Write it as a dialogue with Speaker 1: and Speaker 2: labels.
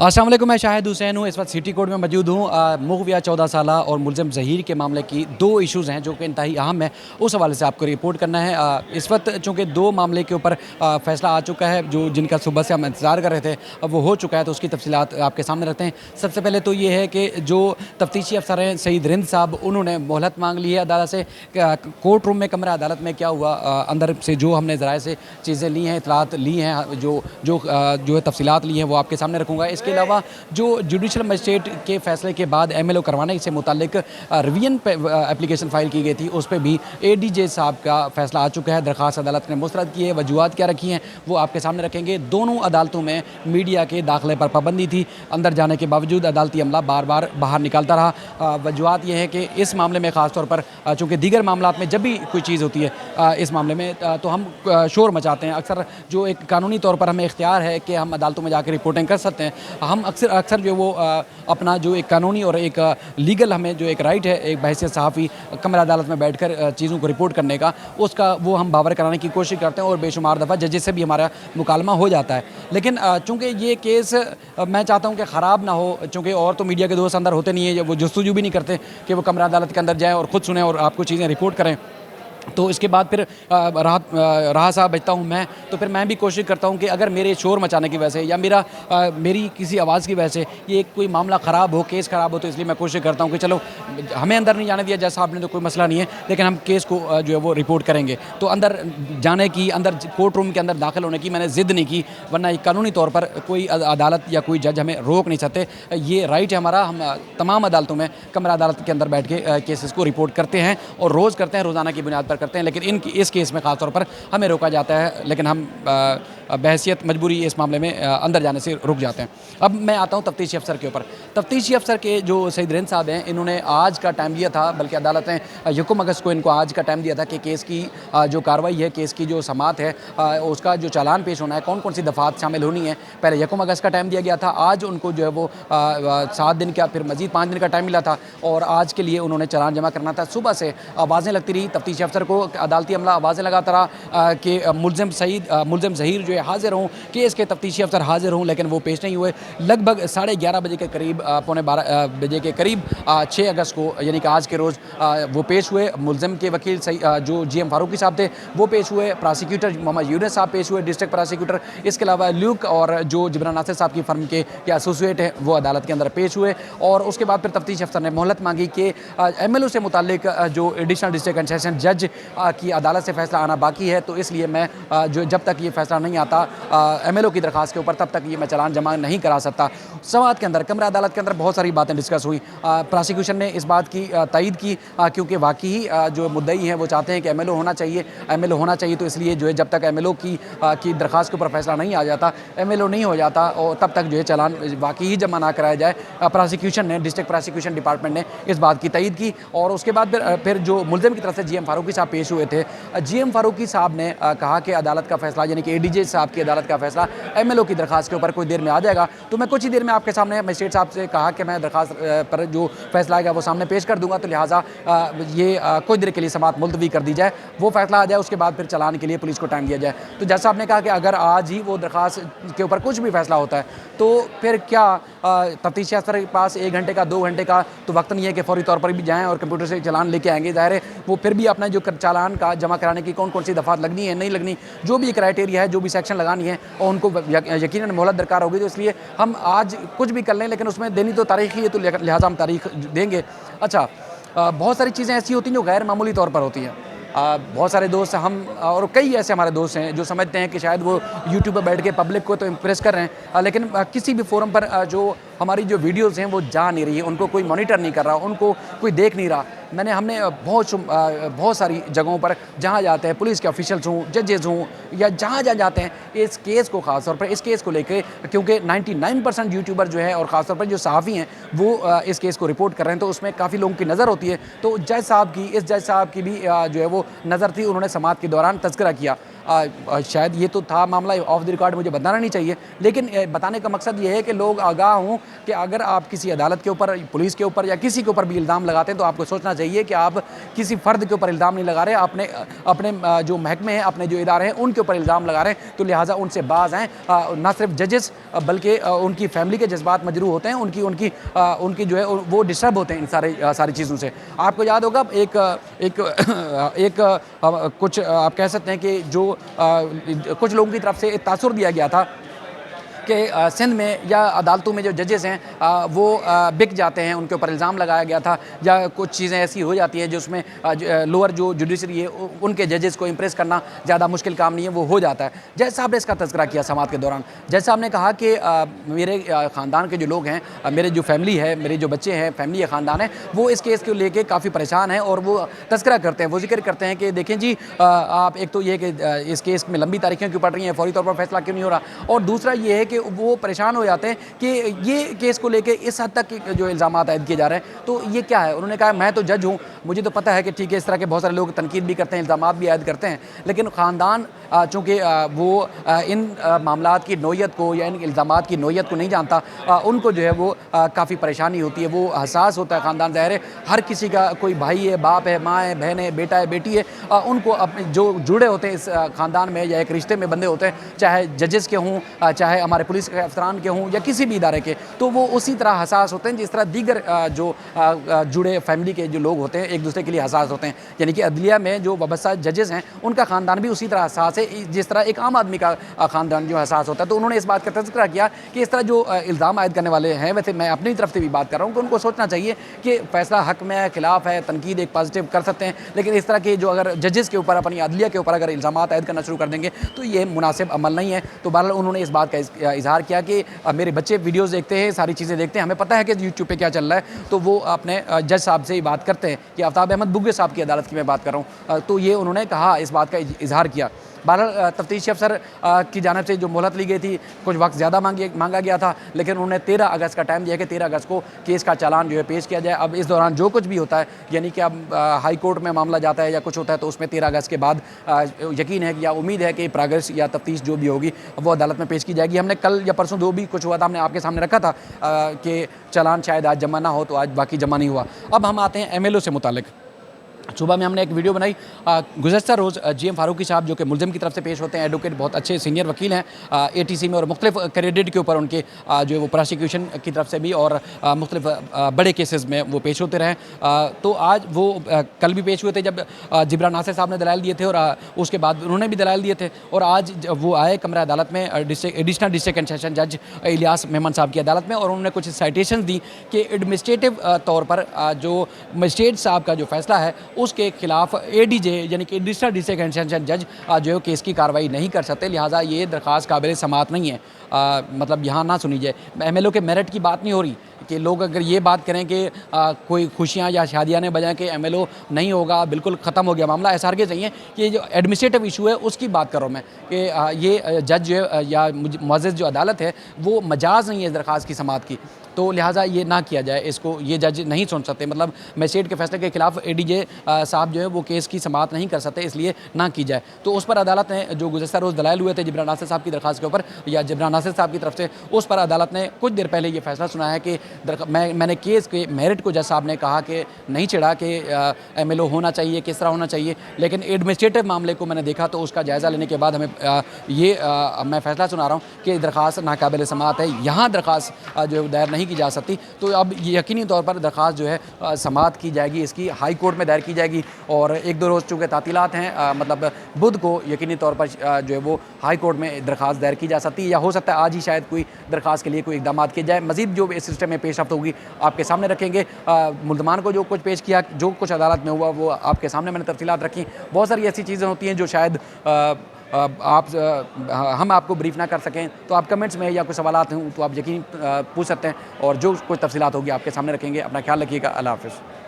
Speaker 1: अस्सलाम वालेकुम, मैं शाहिद हुसैन हूँ। इस वक्त सिटी कोर्ट में मौजूद हूँ। मुग़विया 14 साला और मुलज़िम ज़हीर के मामले की दो इशूज़ हैं जो कि इंतहाई अहम है, उस हवाले से आपको रिपोर्ट करना है। इस वक्त चूँकि दो मामले के ऊपर फ़ैसला आ चुका है, जो जिनका सुबह से हम इंतज़ार कर रहे थे, अब वो हो चुका है, तो उसकी तफ़सीलात आपके सामने रखते हैं। सबसे पहले तो ये है कि जो तफ्तीशी अफसर हैं सईद रिंद साहब, उन्होंने मोहलत मांग ली है अदालत से। कोर्ट रूम में, कमरा अदालत में क्या हुआ, अंदर से जो हमने ज़राए से चीज़ें ली हैं, इतलात ली हैं, जो है तफ़सीलात ली हैं, वो आपके सामने रखूँगा। इसके अलावा जो जुडिशल मजिस्ट्रेट के फैसले के बाद एमएलओ करवाने से मुतालिक रिवीजन पे एप्लीकेशन फ़ाइल की गई थी, उस पर भी एडीजे साहब का फैसला आ चुका है। दरख्वास्त अदालत ने मुस्तरद की है। वजूहात क्या रखी हैं वो आपके सामने रखेंगे। दोनों अदालतों में मीडिया के दाखिले पर पाबंदी थी। अंदर जाने के बावजूद अदालती अमला बार बार बाहर निकलता रहा। वजूहात ये है कि इस मामले में ख़ास तौर पर चूँकि दीगर मामलात में जब भी कोई चीज़ होती है इस मामले में तो हम शोर मचाते हैं। अक्सर जो एक कानूनी तौर पर हमें इख्तियार है कि हम अदालतों में जाकर रिपोर्टिंग कर सकते हैं। हम अक्सर जो वो अपना जो एक कानूनी और एक लीगल हमें जो एक राइट है, एक बहैसियत सहाफ़ी कमरा अदालत में बैठकर चीज़ों को रिपोर्ट करने का, उसका वो हम बावर कराने की कोशिश करते हैं और बेशुमार दफ़ा जजेस से भी हमारा मुकालमा हो जाता है। लेकिन चूँकि ये केस मैं चाहता हूँ कि ख़राब ना हो, चूँकि और तो मीडिया के दोस्त अंदर होते नहीं है, वो जस्तजू भी नहीं करते कि वो कमरा अदालत के अंदर जाएँ और ख़ुद सुने और आपको चीज़ें रिपोर्ट करें। तो इसके बाद फिर राह साहब बचता हूँ मैं, तो फिर मैं भी कोशिश करता हूँ कि अगर मेरे शोर मचाने की वजह से या मेरी किसी आवाज़ की वजह से ये कोई मामला ख़राब हो, केस ख़राब हो, तो इसलिए मैं कोशिश करता हूँ कि चलो हमें अंदर नहीं जाने दिया जज साहब ने तो कोई मसला नहीं है, लेकिन हम केस को जो है वो रिपोर्ट करेंगे। तो अंदर जाने की, अंदर कोर्ट रूम के अंदर दाखिल होने की मैंने ज़िद नहीं की, वरना एक कानूनी तौर पर कोई अदालत या कोई जज हमें रोक नहीं सकते। ये राइट है हमारा। हम तमाम अदालतों में कमरा अदालत के अंदर बैठ के केसेस को रिपोर्ट करते हैं और रोज़ करते हैं, रोज़ाना की बुनियाद पर करते हैं। लेकिन इस केस में ख़ास तौर पर हमें रोका जाता है, लेकिन हम बहैसियत मजबूरी इस मामले में अंदर जाने से रुक जाते हैं। अब मैं आता हूँ तफ्तीशी अफसर के ऊपर। तफ्तीशी अफसर के जो सईद रिंद साहब हैं, इन्होंने आज का टाइम दिया था, बल्कि अदालत ने 1 अगस्त को इनको आज का टाइम दिया था कि केस की जो कार्रवाई है, केस की जो समाअत है, उसका जो चालान पेश होना है, कौन कौन सी दफ़ात शामिल होनी है। पहले 1 अगस्त का टाइम दिया गया था, आज उनको जो है वो 7 दिन का, फिर मज़ीद 5 दिन का टाइम मिला था और आज के लिए उन्होंने चालान जमा करना था। सुबह से आवाज़ें लगती रही, तफ्तीशी अफसर को अदालती अमला आवाज़ें लगाता रहा कि मुलज़िम ज़हीर जो है हाज़िर हों, केस के तफ्तीशी अफसर हाज़िर हों, लेकिन वो पेश नहीं हुए। लगभग 11:30 बजे के करीब, पौने 12 बजे के करीब 6 अगस्त को, यानी कि आज के रोज़ वो पेश हुए। मुलज़िम के वकील जो GM फारूकी साहब थे वो पेश हुए, प्रोसिक्यूटर मोहम्मद यूनुस साहब पेश हुए, डिस्ट्रिक्ट प्रोसिक्यूटर। इसके अलावा ल्यूक और जो जिब्रान नासिर साहब की फ़र्म के या एसोसिएट हैं वो अदालत के अंदर पेश हुए। और उसके बाद फिर तफ्तीशी अफसर ने मोहलत मांगी कि MLO से मुताल्लिक जो एडिशनल डिस्ट्रिक्ट एंड सेशन जज की अदालत से फ़ैसला आना बाकी है, तो इसलिए मैं जो जब तक ये फ़ैसला नहीं आता MLO की दरख्वास्त के ऊपर, तब तक ये मैं चालान जमा नहीं करा सकता। समाअत के अंदर, कमरा अदालत के अंदर बहुत सारी बातें डिस्कस हुई। प्रोसिक्यूशन ने इस बात की तायीद की, क्योंकि वाकई जो मुद्दई हैं वो चाहते हैं कि MLO होना चाहिए, तो इसलिए जो है जब तक MLO की दरख्वास्त के ऊपर फ़ैसला नहीं आ जाता, MLO नहीं हो जाता, और तब तक जो है चालान वाकई ही जमा ना कराया जाए। प्रोसिक्यूशन ने, डिस्ट्रिक्ट प्रोसिक्यूशन डिपार्टमेंट ने इस बात की तायीद की। और उसके बाद फिर जो मुलज़िम की तरफ से GM फारूकी साहब पेश हुए थे, GM फारूकी साहब ने कहा कि अदालत का फ़ैसला, यानी कि ADJ साहब की अदालत का फ़ैसला MLO की दरख्वास्त के ऊपर कुछ देर में आ जाएगा। तो मैं कुछ ही देर में आपके सामने मजिस्ट्रेट साहब से कहा कि मैं दरख्वास्त पर जो फ़ैसला आएगा वो सामने पेश कर दूँगा, तो लिहाजा ये कुछ देर के लिए समाअत मुलतवी कर दी जाए, वो फ़ैसला आ जाए, उसके बाद फिर चालान के लिए पुलिस को टाइम दिया जाए। तो जज साहब ने कहा कि अगर आज ही वो दरख्वास्त के ऊपर कुछ भी फ़ैसला होता है, तो फिर क्या तफ्तीशी अफसर के पास 1 घंटे का, 2 घंटे का तो वक्त नहीं है कि फ़ौरी तौर पर भी जाएँ और कंप्यूटर से चालान लेके आएँगे। ज़ाहिर है वो फिर भी अपना जो चालान का जमा कराने की कौन कौन सी दफ़ात लगनी है, नहीं लगनी, जो भी क्राइटेरिया है, जो भी सेक्शन लगानी है, और उनको यकीनन मोहलत दरकार होगी। तो इसलिए हम आज कुछ भी कर लें, लेकिन उसमें देनी तो तारीख़ ही है, तो लिहाजा हम तारीख़ देंगे। अच्छा, बहुत सारी चीज़ें ऐसी होती हैं जो गैर मामूली तौर पर होती हैं। बहुत सारे दोस्त हम और कई ऐसे हमारे दोस्त हैं जो समझते हैं कि शायद वो यूट्यूब पर बैठ के पब्लिक को तो इम्प्रेस कर रहे हैं, लेकिन किसी भी फोरम पर जो हमारी जो वीडियोज़ हैं वो जा नहीं रही है, उनको कोई मॉनिटर नहीं कर रहा, उनको कोई देख नहीं रहा। हमने बहुत सारी जगहों पर जहाँ जाते हैं, पुलिस के ऑफिशियल्स हों, जजेज़ हों, या जहाँ जाते हैं, इस केस को ख़ास तौर पर, इस केस को लेके, क्योंकि 99% यूट्यूबर जो है और ख़ास तौर पर जो सहाफ़ी हैं वो इस केस को रिपोर्ट कर रहे हैं, तो उसमें काफ़ी लोगों की नज़र होती है। तो इस जज साहब की भी जो है वो नज़र थी, उन्होंने समाअत के दौरान तज़किरा किया। शायद ये तो था मामला, ऑफ द रिकॉर्ड मुझे बताना नहीं चाहिए, लेकिन बताने का मकसद ये है कि लोग आगाह हों कि अगर आप किसी अदालत के ऊपर, पुलिस के ऊपर या किसी के ऊपर भी इल्ज़ाम लगाते हैं तो आपको सोचना चाहिए कि आप किसी फ़र्द के ऊपर इल्ज़ाम नहीं लगा रहे, अपने अपने जो महकमे हैं, अपने जो इदारे हैं, उनके ऊपर इल्ज़ाम लगा रहे हैं। तो लिहाजा उनसे बाज़ आएँ, ना सिर्फ जजेस बल्कि उनकी फैमिली के जज्बात मजरूह होते हैं, उनकी जो है वो डिस्टर्ब होते हैं इन सारी चीज़ों से। आपको याद होगा कुछ आप कह सकते हैं कि जो कुछ लोगों की तरफ से तासुर दिया गया था कि सिंध में या अदालतों में जो जजेस हैं वो बिक जाते हैं, उनके ऊपर इल्ज़ाम लगाया गया था, या कुछ चीज़ें ऐसी हो जाती हैं जिसमें लोअर जो जुडिशरी है उनके जजेस को इम्प्रेस करना ज़्यादा मुश्किल काम नहीं है, वो हो जाता है। जज साहब ने इसका तज़किरा किया समात के दौरान। जज साहब ने कहा कि मेरे ख़ानदान के जो लोग हैं, मेरे जो फैमिली है, मेरे जो बच्चे हैं, फैमिली या ख़ानदान है, वो इस केस को लेके काफ़ी परेशान हैं और वो तज़किरा करते हैं, वो ज़िक्र करते हैं कि देखें जी, आप एक तो ये कि इस केस में लंबी तारीखें क्यों पड़ रही हैं, फौरी तौर पर फैसला क्यों नहीं हो रहा, और दूसरा ये है कि वो परेशान हो जाते हैं कि ये केस को लेके इस हद तक जो इल्ज़ाम आयद किए जा रहे हैं, तो ये क्या है। उन्होंने कहा मैं तो जज हूँ, मुझे तो पता है कि ठीक है इस तरह के बहुत सारे लोग तनकीद भी करते हैं, इल्ज़ाम भी आयद करते हैं, लेकिन ख़ानदान चूँकि वो इन मामलात की नोयत को या इन इल्ज़ामात की नोयत को नहीं जानता, उनको जो है वो काफ़ी परेशानी होती है, वो हसास होता है ख़ानदान। ज़ाहिर है हर किसी का कोई भाई है, बाप है, माँ है, बहन है, बेटा है, बेटी है, उनको अपने जो जुड़े होते हैं इस ख़ानदान में या एक रिश्ते में बंधे होते हैं, चाहे जजेस के हों, चाहे हमारे पुलिस के अफसरान के हों या किसी भी इदारे के, तो वो उसी तरह हसास होते हैं जिस तरह दीगर जो जुड़े फैमिली के जो लोग होते हैं एक दूसरे के लिए हसास होते हैं। यानी कि अदलिया में जो वाबस्ता जजेस हैं उनका ख़ानदान भी उसी तरह हसास है जिस तरह एक आम आदमी का ख़ानदान जो हसास होता है। तो उन्होंने इस बात का तज़किरा किया कि इस तरह जो इल्ज़ाम आयद करने वाले हैं, वैसे मैं अपनी तरफ से भी बात कर रहा हूँ कि उनको सोचना चाहिए कि फ़ैसला हक़ में है, खिलाफ है, तनकीद एक पॉजिटिव कर सकते हैं, लेकिन इस तरह के जो अगर जजेस के ऊपर, अपनी अदलिया के ऊपर अगर इल्ज़ाम आयद करना शुरू कर देंगे तो ये मुनासिब अमल नहीं है। तो बहरहाल उन्होंने इस बात का इज़हार किया कि मेरे बच्चे वीडियोज़ देखते हैं, सारी चीज़ें देखते हैं, हमें पता है कि यूट्यूब पे क्या चल रहा है, तो वो अपने जज साहब से ही बात करते हैं कि आफ्ताब अहमद बुग्गे साहब की अदालत की मैं बात कर रहा हूँ। तो ये उन्होंने कहा, इस बात का इज़हार किया। बहरहाल तफ्तीशी अफसर की जानिब से जो मोहलत ली गई थी, कुछ वक्त ज़्यादा मांगा गया था, लेकिन उन्होंने 13 अगस्त का टाइम दिया कि 13 अगस्त को केस का चालान जो है पेश किया जाए। अब इस दौरान जो कुछ भी होता है, यानी कि अब हाई कोर्ट में मामला जाता है या कुछ होता है, तो उसमें 13 अगस्त के बाद यकीन है या उम्मीद है कि प्रोग्रेस या तफ्तीश जो भी होगी वो अदालत में पेश की जाएगी। हमने कल या परसों जो भी कुछ हुआ था हमने आपके सामने रखा था कि चालान शायद आज जमा ना हो, तो आज बाकी जमा नहीं हुआ। अब हम आते हैं MLO से मुतालिक। सुबह में हमने एक वीडियो बनाई, गुज़श्ता रोज़ GM फारूकी साहब जो कि मुलज़िम की तरफ से पेश होते हैं, एडवोकेट, बहुत अच्छे सीनियर वकील हैं ATC में, और मुख्तलिफ क्रेडिट के ऊपर उनके जो है वो प्रोसिक्यूशन की तरफ से भी और मुख्तलिफ बड़े केसेस में वो पेश होते रहे। तो आज वो कल भी पेश हुए थे जब जिब्रान नासिर साहब ने दलाइल दिए थे, और उसके बाद उन्होंने भी दलाइल दिए थे, और आज वो आए कमरा अदालत में एडिशनल डिस्ट्रिक्ट एंड सेशन जज इलियास मेमन साहब की अदालत में, और उन्होंने कुछ साइटेशन दी कि एडमिनिस्ट्रेटिव तौर पर जो मजिस्ट्रेट साहब का जो फैसला है उसके खिलाफ ADJ यानी कि एडिशनल डिस्ट्रिक्ट एंड सेशन जज जो है केस की कार्रवाई नहीं कर सकते, लिहाजा ये दरख्वास्त काबिल समाअत नहीं है, मतलब यहाँ ना सुनी जाए। MLO के मेरिट की बात नहीं हो रही कि लोग अगर ये बात करें कि कोई खुशियाँ या शादियाँ ने बजाएं कि MLO नहीं होगा, बिल्कुल ख़त्म हो गया मामला, ऐसा हरगिज़ नहीं है। कि जो एडमिनिस्ट्रेटिव इशू है उसकी बात कर रहा हूँ मैं कि ये जज जो है या मुअज़्ज़ज़ जो अदालत है वो मजाज नहीं है इस दरख्वास्त की समाअत की, तो लिहाजा ये ना किया जाए, इसको ये जज नहीं सुन सकते, मतलब मजिस्ट्रेट के फैसले के खिलाफ ADJ साहब जो है वो केस की समाअत नहीं कर सकते, इसलिए ना की जाए। तो उस पर अदालत ने जो गुज़श्ता रोज़ दलाइल हुए थे जिब्रान नासिर साहब की दरख्वास्त के ऊपर या जिब्रान नासिर साहब की तरफ से, उस पर अदालत ने कुछ देर पहले ये फैसला सुनाया कि मैंने केस के मेरिट को जज साहब ने कहा कि नहीं चिढ़ा कि MLO होना चाहिए, किस तरह होना चाहिए, लेकिन एडमिनिस्ट्रेटिव मामले को मैंने देखा तो उसका जायज़ा लेने के बाद हमें मैं फ़ैसला सुना रहा हूँ कि दरख्वास्त नाकाबिल समाअत है, यहाँ दरख्वास्त जो है दायर नहीं की जा सकती। तो अब यकीनी तौर पर दरख्वास्त जो है समाअत की जाएगी, इसकी हाई कोर्ट में दायर की जाएगी, और 1-2 रोज़ चूँकि तातीलात हैं, मतलब बुध को यकीनी तौर पर जो है वो हाई कोर्ट में दरख्वास्त दायर की जा सकती है, या हो सकता है आज ही शायद कोई दरख्वास्त के लिए कोई इक़दाम किए जाए। मज़ीद जो इस सिस्टम में पेश रफ्त होगी आपके सामने रखेंगे। मुल्ज़मान को जो कुछ पेश किया, जो कुछ अदालत में हुआ, वो आपके सामने मैंने तफसीलात रखी। बहुत सारी ऐसी चीज़ें होती हैं जो शायद हम आपको ब्रीफ ना कर सकें, तो आप कमेंट्स में या कुछ सवालात हों तो आप यकीन पूछ सकते हैं, और जो कुछ तफसीलात होगी आपके सामने रखेंगे। अपना ख्याल रखिएगा। अल्लाह हाफ़िज़।